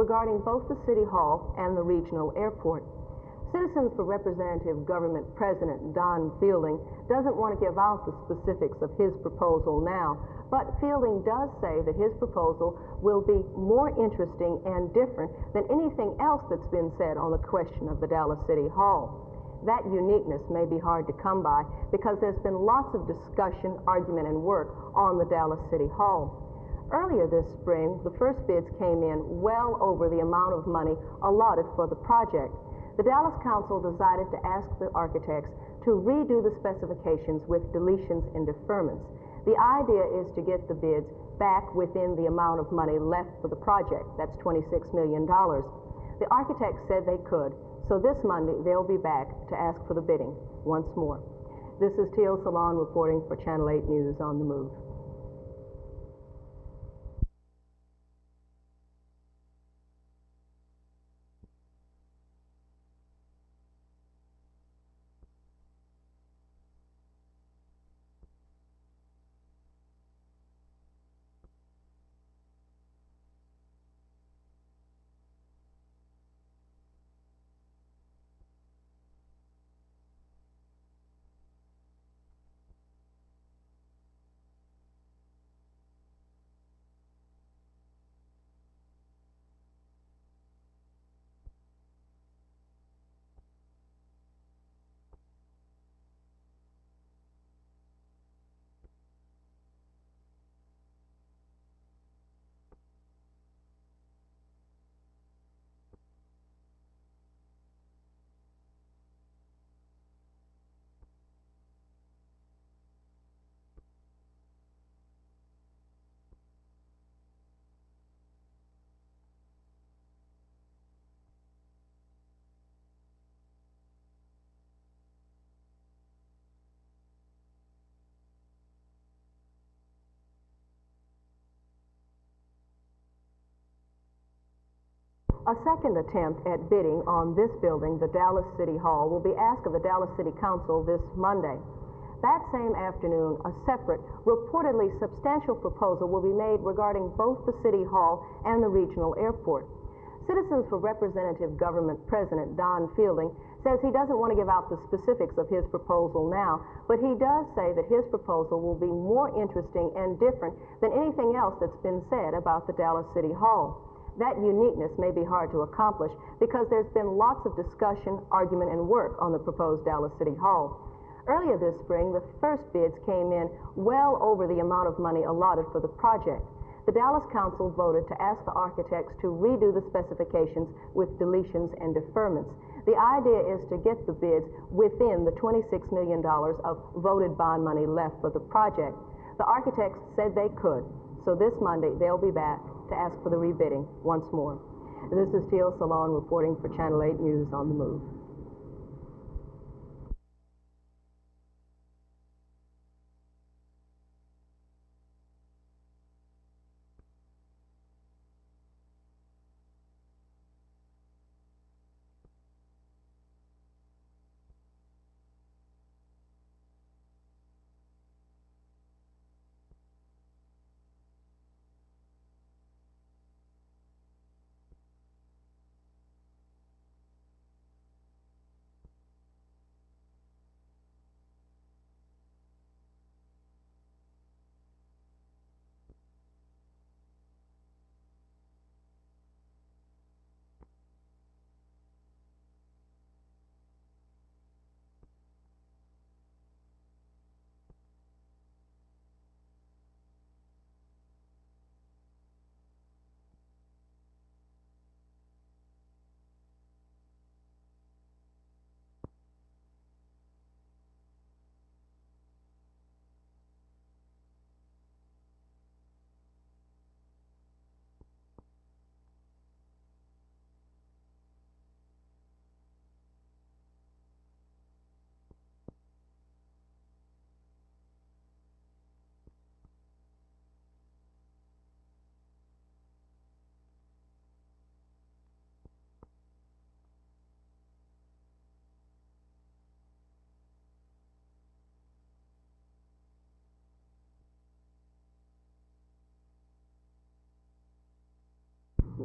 regarding both the City Hall and the regional airport. Citizens for Representative Government President Don Fielding doesn't want to give out the specifics of his proposal now, but Fielding does say that his proposal will be more interesting and different than anything else that's been said on the question of the Dallas City Hall. That uniqueness may be hard to come by because there's been lots of discussion, argument, and work on the Dallas City Hall. Earlier this spring, the first bids came in well over the amount of money allotted for the project. The Dallas Council decided to ask the architects to redo the specifications with deletions and deferments. The idea is to get the bids back within the amount of money left for the project. That's $26 million. The architects said they could, so this Monday they'll be back to ask for the bidding once more. This is Teal Salon reporting for Channel 8 News on the Move. A second attempt at bidding on this building, the Dallas City Hall, will be asked of the Dallas City Council this Monday. That same afternoon, a separate, reportedly substantial proposal will be made regarding both the City Hall and the regional airport. Citizens for Representative Government President Don Fielding says he doesn't want to give out the specifics of his proposal now, but he does say that his proposal will be more interesting and different than anything else that's been said about the Dallas City Hall. That uniqueness may be hard to accomplish because there's been lots of discussion, argument, and work on the proposed Dallas City Hall. Earlier this spring, the first bids came in well over the amount of money allotted for the project. The Dallas Council voted to ask the architects to redo the specifications with deletions and deferments. The idea is to get the bids within the $26 million of voted bond money left for the project. The architects said they could, so this Monday they'll be back to ask for the rebidding once more. This is Teal Salon reporting for Channel 8 News on the Move.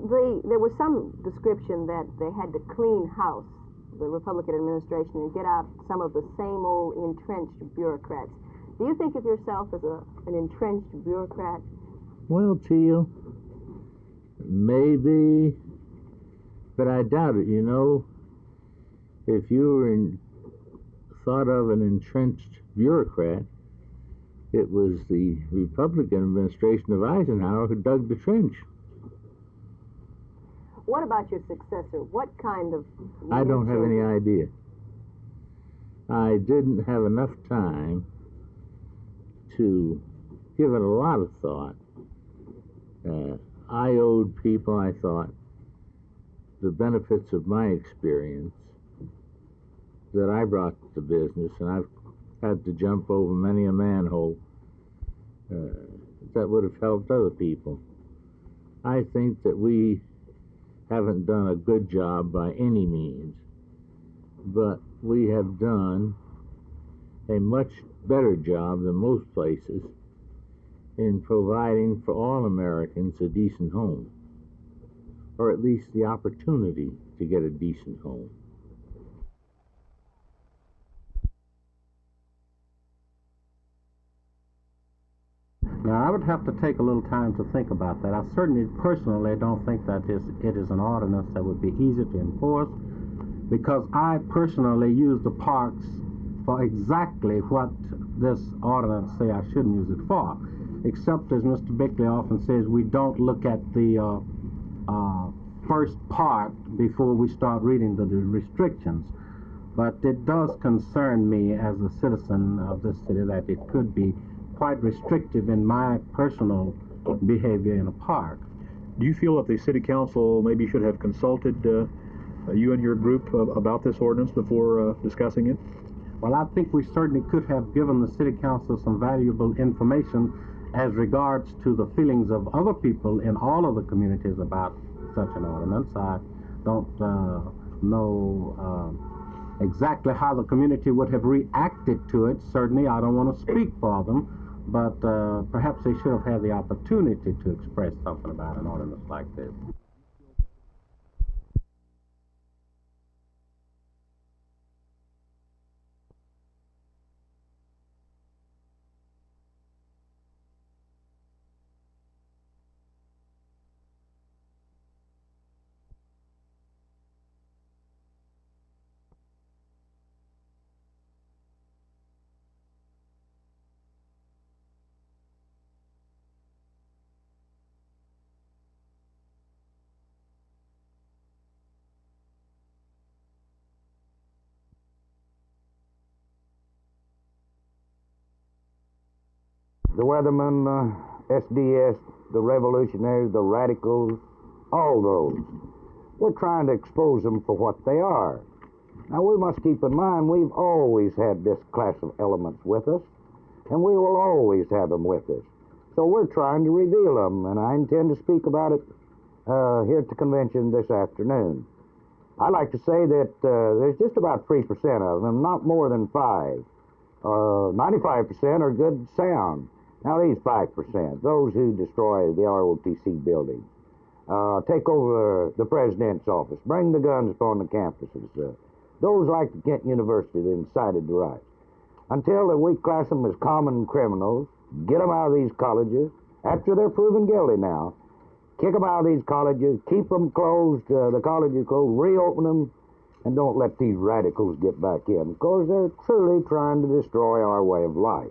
There was some description that they had to clean house, the Republican administration, and get out some of the same old entrenched bureaucrats. Do you think of yourself as an entrenched bureaucrat? Well, Teal, maybe, but I doubt it, you know. If you were thought of an entrenched bureaucrat, it was the Republican administration of Eisenhower who dug the trench. What about your successor? What kind of... I don't have any idea. I didn't have enough time to give it a lot of thought. I owed people, I thought, the benefits of my experience that I brought to the business, and I've had to jump over many a manhole that would have helped other people. I think that we haven't done a good job by any means, but we have done a much better job than most places in providing for all Americans a decent home, or at least the opportunity to get a decent home. Now, I would have to take a little time to think about that. I certainly, personally, don't think that it is an ordinance that would be easy to enforce, because I personally use the parks for exactly what this ordinance say I shouldn't use it for, except, as Mr. Bickley often says, we don't look at the first part before we start reading the restrictions. But it does concern me as a citizen of this city that it could be quite restrictive in my personal behavior in a park. Do you feel that the city council maybe should have consulted you and your group about this ordinance before discussing it? Well, I think we certainly could have given the city council some valuable information as regards to the feelings of other people in all of the communities about such an ordinance. I don't know exactly how the community would have reacted to it. Certainly, I don't want to speak for them, but perhaps they should have had the opportunity to express something about an ordinance like this. The Weathermen, SDS, the revolutionaries, the radicals, all those. We're trying to expose them for what they are. Now, we must keep in mind we've always had this class of elements with us, and we will always have them with us. So we're trying to reveal them, and I intend to speak about it here at the convention this afternoon. I like to say that there's just about 3% of them, not more than 5. 95% are good sound. Now, these 5%, those who destroy the ROTC building, take over the president's office, bring the guns upon the campuses, those like the Kent University that incited the riots, until we class them as common criminals, get them out of these colleges, after they're proven guilty now, kick them out of these colleges, keep them closed, the colleges closed, reopen them, and don't let these radicals get back in, because they're truly trying to destroy our way of life.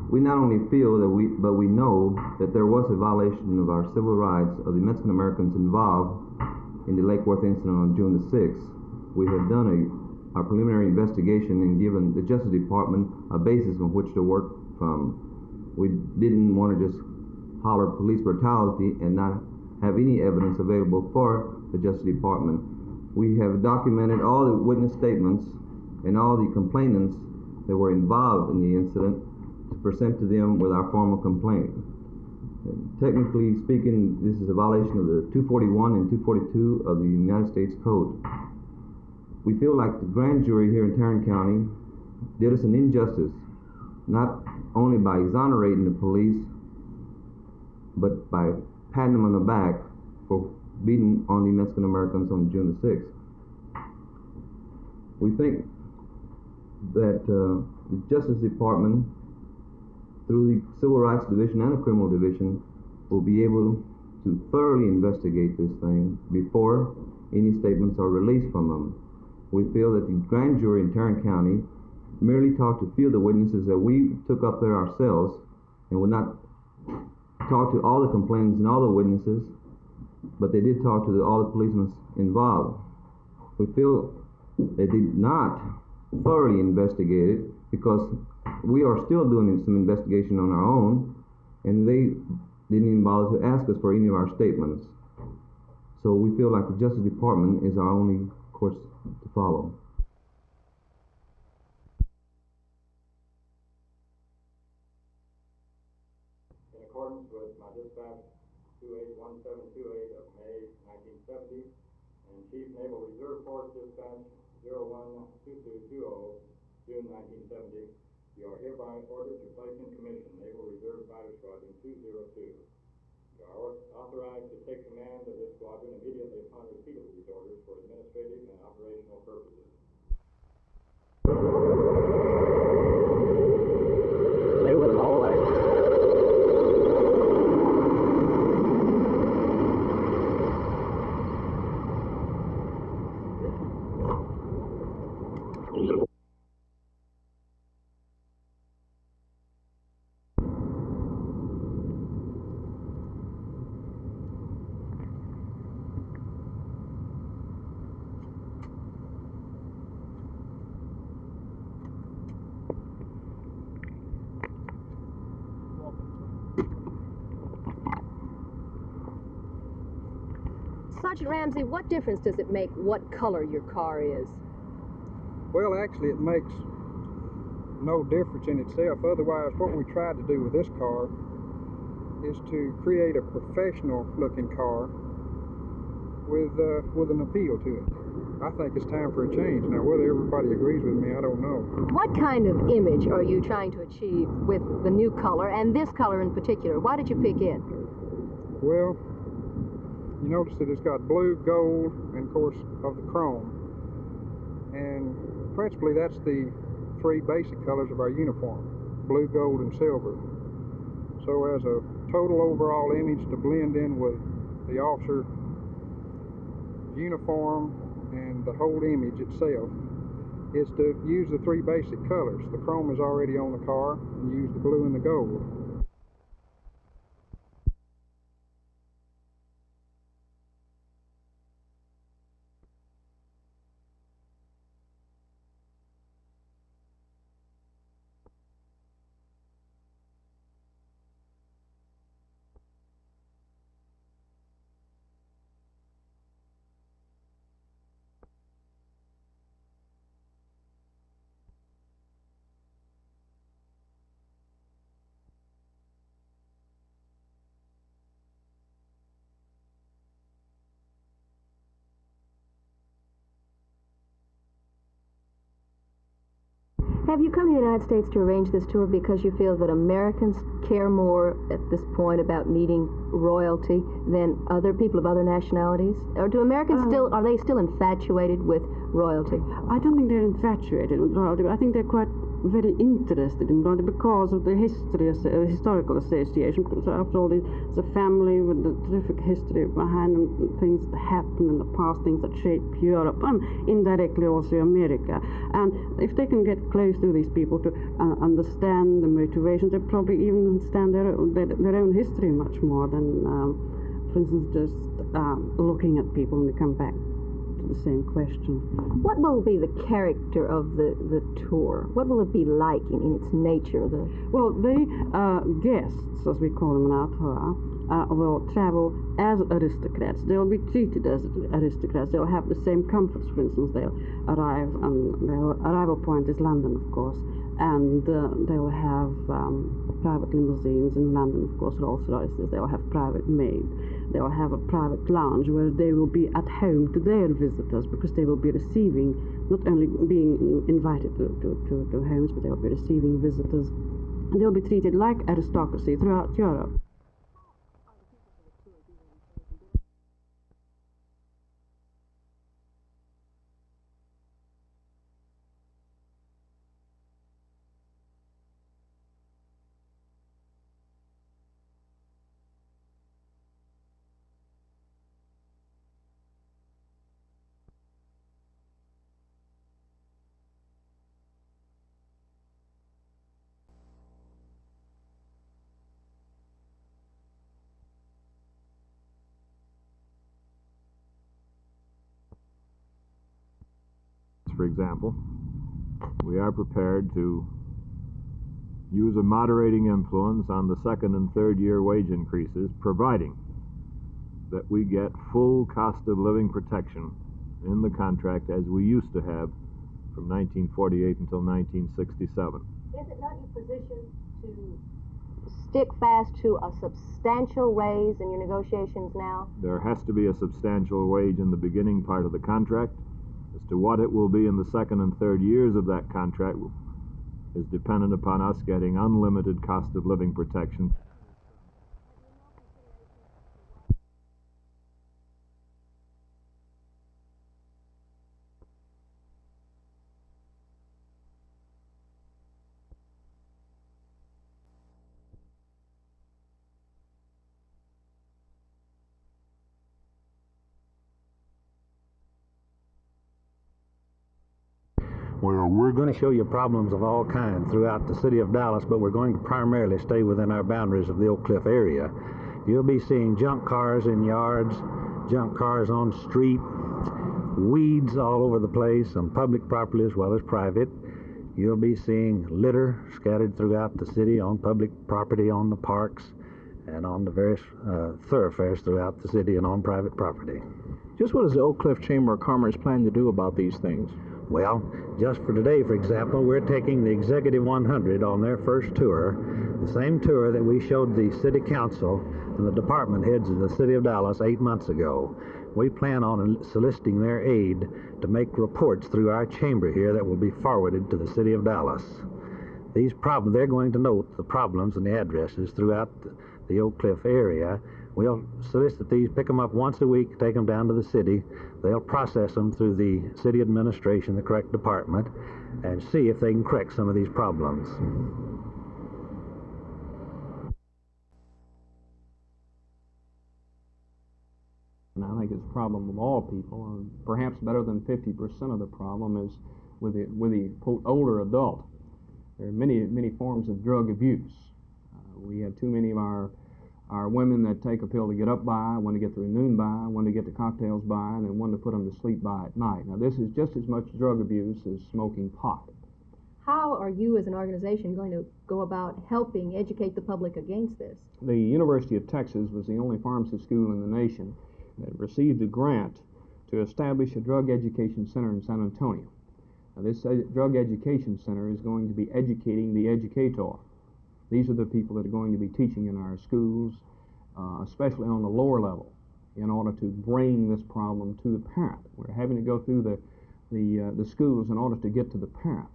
We not only feel that but we know that there was a violation of our civil rights of the Mexican Americans involved in the Lake Worth incident on June the 6th. We have done our preliminary investigation and given the Justice Department a basis on which to work from. We didn't want to just holler police brutality and not have any evidence available for the Justice Department. We have documented all the witness statements and all the complainants that were involved in the incident to present to them with our formal complaint. Technically speaking, this is a violation of the 241 and 242 of the United States Code. We feel like the grand jury here in Tarrant County did us an injustice, not only by exonerating the police, but by patting them on the back for beating on the Mexican Americans on June the 6th. We think that the Justice Department, through the Civil Rights Division and the Criminal Division, will be able to thoroughly investigate this thing before any statements are released from them. We feel that the grand jury in Tarrant County merely talked to a few of the witnesses that we took up there ourselves and would not talk to all the complainants and all the witnesses, but they did talk to all the policemen involved. We feel they did not thoroughly investigate it because we are still doing some investigation on our own, and they didn't even bother to ask us for any of our statements. So we feel like the Justice Department is our only course to follow. In accordance with my dispatch 281728 of May 1970 and Chief Naval Reserve Force Dispatch 012220 June 1970, you are hereby ordered to place in commission Naval Reserve Fighter Squadron 202. You are authorized to take command of this squadron immediately upon receipt of these orders for administrative and operational purposes. They will always. Sergeant Ramsey, what difference does it make what color your car is? Well, actually, it makes no difference in itself. Otherwise, what we tried to do with this car is to create a professional-looking car with an appeal to it. I think it's time for a change. Now, whether everybody agrees with me, I don't know. What kind of image are you trying to achieve with the new color, and this color in particular? Why did you pick it? Well, you notice that it's got blue, gold, and of course of the chrome. And principally that's the three basic colors of our uniform: blue, gold, and silver. So as a total overall image to blend in with the officer uniform and the whole image itself is to use the three basic colors. The chrome is already on the car, and use the blue and the gold. Have you come to the United States to arrange this tour because you feel that Americans care more at this point about meeting royalty than other people of other nationalities? Or do Americans are they still infatuated with royalty? I don't think they're infatuated with royalty, but I think they're quite very interested in Blondie because of the historical association. Because after all, it's a family with a terrific history behind them, things that happened in the past, things that shaped Europe and indirectly also America. And if they can get close to these people to understand the motivations, they probably even understand their own history much more than, for instance, just looking at people when they come back. The same question. What will be the character of the tour? What will it be like in its nature? Well, the guests, as we call them in our tour, will travel as aristocrats. They'll be treated as aristocrats. They'll have the same comforts, for instance. They'll arrive, and their arrival point is London, of course, and they'll have private limousines in London, of course, Rolls-Royces. They'll have private maids. They'll have a private lounge where they will be at home to their visitors, because they will be receiving, not only being invited to homes, but they'll be receiving visitors. They'll be treated like aristocracy throughout Europe. For example, we are prepared to use a moderating influence on the second and third year wage increases, providing that we get full cost of living protection in the contract as we used to have from 1948 until 1967. Is it not your position to stick fast to a substantial raise in your negotiations now? There has to be a substantial wage in the beginning part of the contract. As to what it will be in the second and third years of that contract is dependent upon us getting unlimited cost of living protection. We're going to show you problems of all kinds throughout the city of Dallas, but we're going to primarily stay within our boundaries of the Oak Cliff area. You'll be seeing junk cars in yards, junk cars on street, weeds all over the place on public property as well as private. You'll be seeing litter scattered throughout the city on public property, on the parks, and on the various thoroughfares throughout the city and on private property. Just what does the Oak Cliff Chamber of Commerce plan to do about these things? Well, just for today, for example, we're taking the Executive 100 on their first tour, the same tour that we showed the City Council and the department heads of the City of Dallas 8 months ago. We plan on soliciting their aid to make reports through our chamber here that will be forwarded to the City of Dallas. These problems, they're going to note the problems and the addresses throughout the Oak Cliff area. We'll solicit these, pick them up once a week, take them down to the city. They'll process them through the city administration, the correct department, and see if they can correct some of these problems. And I think it's a problem of all people, and perhaps better than 50% of the problem is with the quote, older adult. There are many forms of drug abuse. We have too many of our women that take a pill to get up by, one to get through noon by, one to get the cocktails by, and then one to put them to sleep by at night. Now, this is just as much drug abuse as smoking pot. How are you as an organization going to go about helping educate the public against this? The University of Texas was the only pharmacy school in the nation that received a grant to establish a drug education center in San Antonio. Now, this drug education center is going to be educating the educator. These are the people that are going to be teaching in our schools, especially on the lower level, in order to bring this problem to the parent. We're having to go through the schools in order to get to the parent.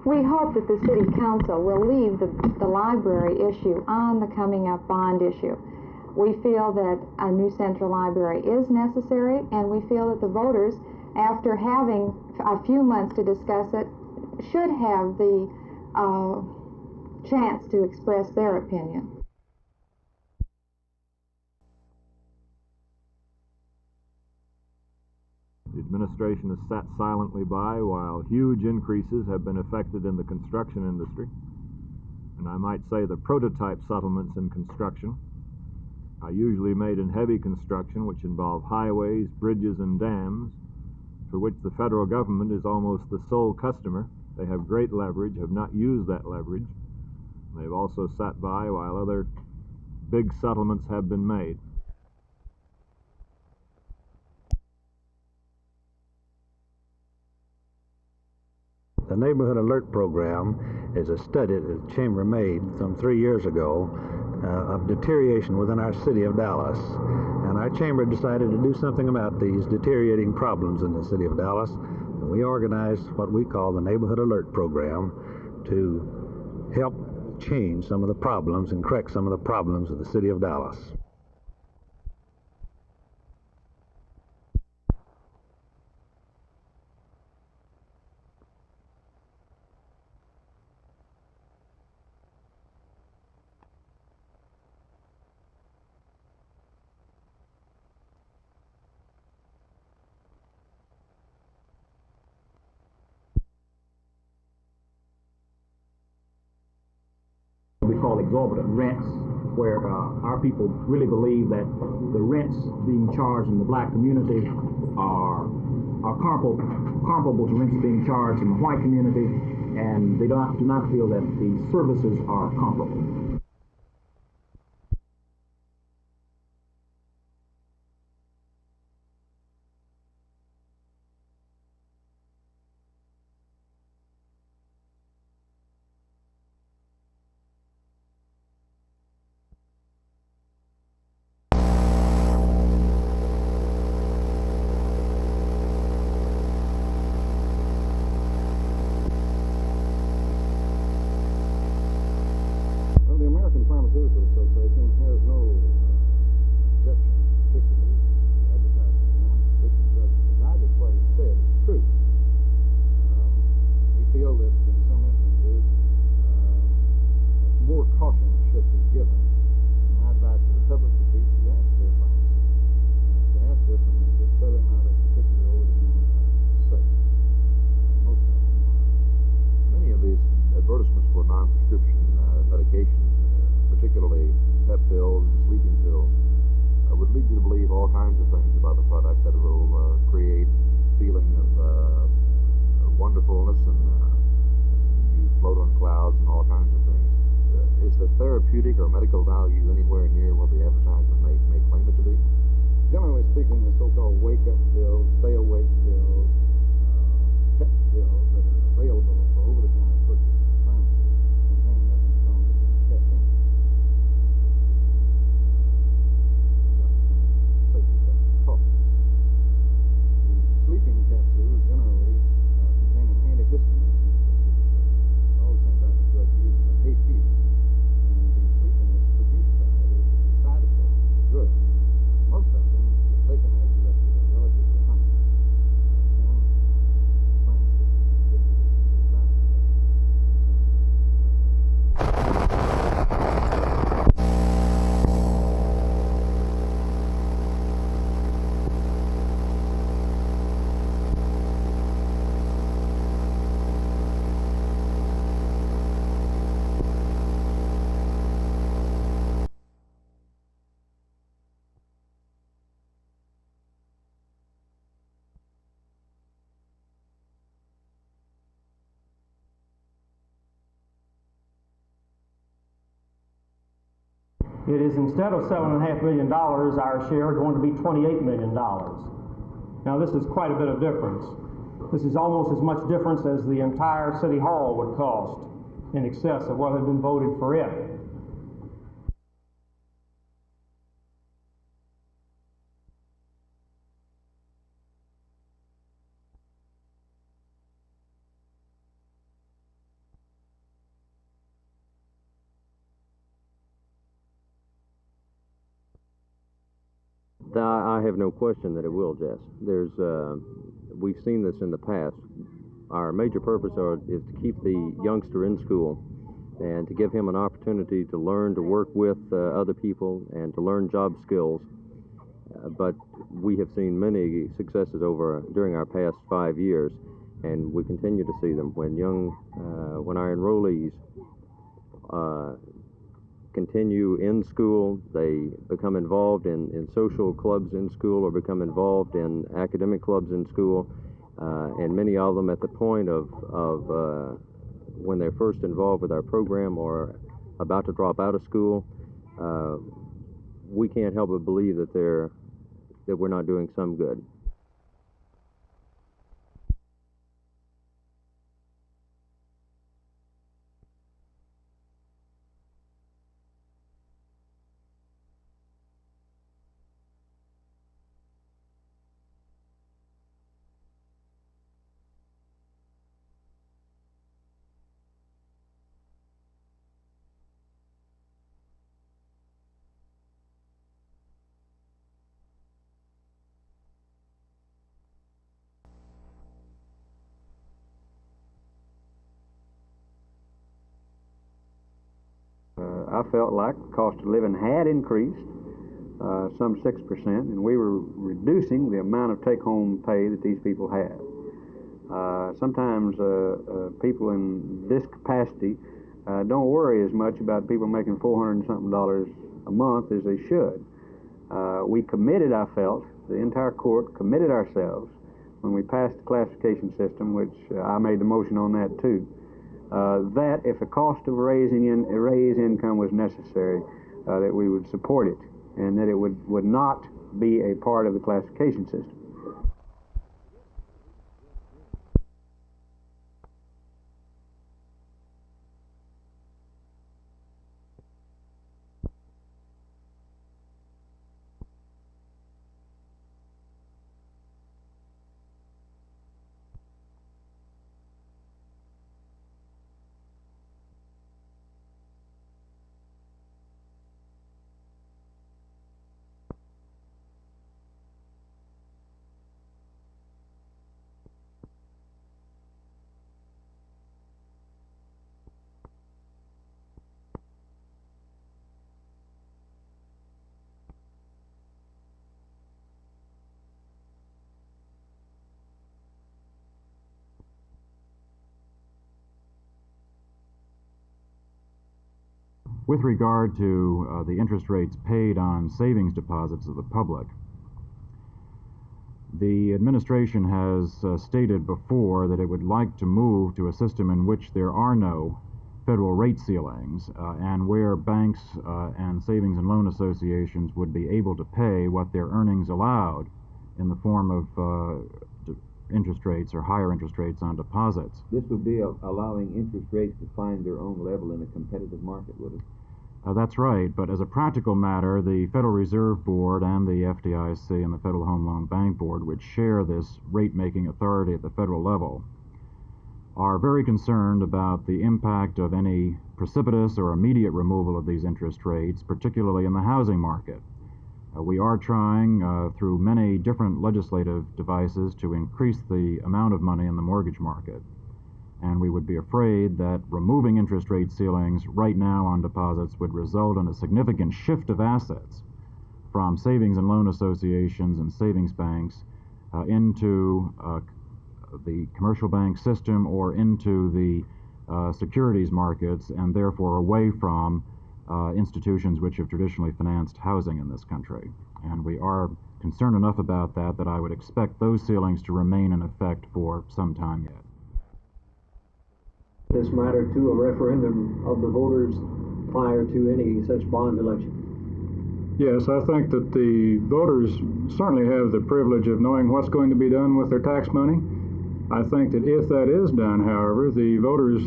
We hope that the City Council will leave the library issue on the coming up bond issue. We feel that a new central library is necessary, and we feel that the voters, after having a few months to discuss it, should have the chance to express their opinion. The administration has sat silently by while huge increases have been effected in the construction industry, and I might say the prototype settlements in construction are usually made in heavy construction, which involve highways, bridges, and dams, for which the federal government is almost the sole customer. They have great leverage, have not used that leverage. They've also sat by while other big settlements have been made. The Neighborhood Alert Program is a study that the Chamber made some 3 years ago of deterioration within our city of Dallas. And our Chamber decided to do something about these deteriorating problems in the city of Dallas. And we organized what we call the Neighborhood Alert Program to help change some of the problems and correct some of the problems of the city of Dallas. We call exorbitant rents, where our people really believe that the rents being charged in the black community are comparable to rents being charged in the white community, and they do not feel that the services are comparable. It is, instead of $7.5 million, our share going to be $28 million. Now this is quite a bit of difference. This is almost as much difference as the entire City Hall would cost in excess of what had been voted for it. I have no question that it will, Jess. We've seen this in the past. Our major purpose is to keep the youngster in school and to give him an opportunity to learn to work with other people and to learn job skills. But we have seen many successes during our past 5 years, and we continue to see them when our enrollees continue in school, they become involved in social clubs in school or become involved in academic clubs in school, and many of them at the point of when they're first involved with our program or about to drop out of school, we can't help but believe that we're not doing some good. I felt like the cost of living had increased some 6%, and we were reducing the amount of take-home pay that these people have. Sometimes people in this capacity don't worry as much about people making $400 and something a month as they should. We committed, I felt, the entire court committed ourselves when we passed the classification system, which I made the motion on that too, that if the cost of raise income was necessary, that we would support it, and that it would not be a part of the classification system. With regard to the interest rates paid on savings deposits of the public, the administration has stated before that it would like to move to a system in which there are no federal rate ceilings and where banks and savings and loan associations would be able to pay what their earnings allowed in the form of interest rates or higher interest rates on deposits. This would be allowing interest rates to find their own level in a competitive market, would it? That's right, but as a practical matter, the Federal Reserve Board and the FDIC and the Federal Home Loan Bank Board, which share this rate-making authority at the federal level, are very concerned about the impact of any precipitous or immediate removal of these interest rates, particularly in the housing market. We are trying, through many different legislative devices, to increase the amount of money in the mortgage market. And we would be afraid that removing interest rate ceilings right now on deposits would result in a significant shift of assets from savings and loan associations and savings banks into the commercial bank system or into the securities markets, and therefore away from institutions which have traditionally financed housing in this country. And we are concerned enough about that I would expect those ceilings to remain in effect for some time yet. This matter to a referendum of the voters prior to any such bond election? Yes, I think that the voters certainly have the privilege of knowing what's going to be done with their tax money. I think that if that is done, however, the voters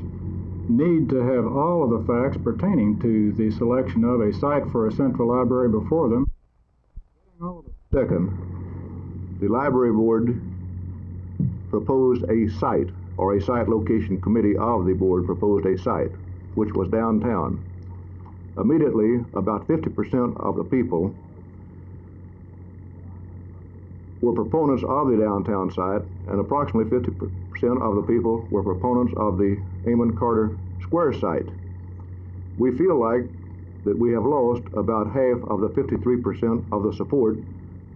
need to have all of the facts pertaining to the selection of a site for a central library before them. Second, the library board proposed a site, or a site location committee of the board proposed a site, which was downtown. Immediately, about 50% of the people were proponents of the downtown site, and approximately 50% of the people were proponents of the Amon Carter Square site. We feel like that we have lost about half of the 53% of the support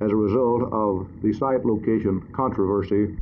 as a result of the site location controversy.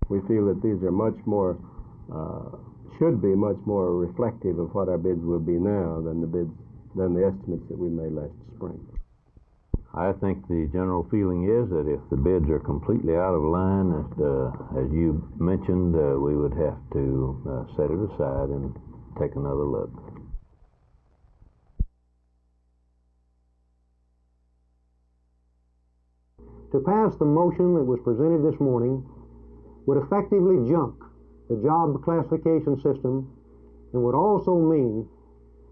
We feel that these are much more, should be much more reflective of what our bids will be now than the estimates that we made last spring. I think the general feeling is that if the bids are completely out of line, as you mentioned, we would have to set it aside and take another look. To pass the motion that was presented this morning would effectively junk the job classification system and would also mean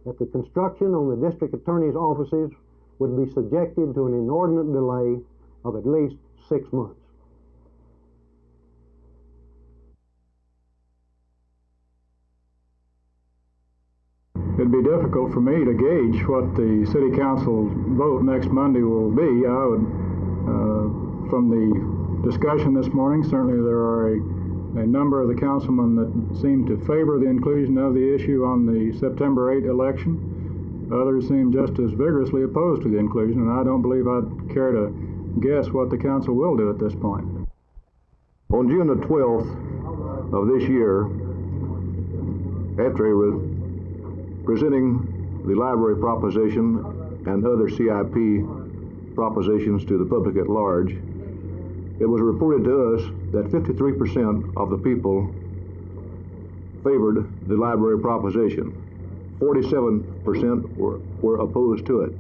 that the construction on the district attorney's offices would be subjected to an inordinate delay of at least 6 months. It'd be difficult for me to gauge what the city council vote next Monday will be. I would, from the discussion this morning, certainly there are a number of the councilmen that seem to favor the inclusion of the issue on the September 8 election. Others seem just as vigorously opposed to the inclusion, and I don't believe I'd care to guess what the council will do at this point. On June the 12th of this year, after presenting the library proposition and other CIP propositions to the public at large, it was reported to us that 53% of the people favored the library proposition. 47% were opposed to it.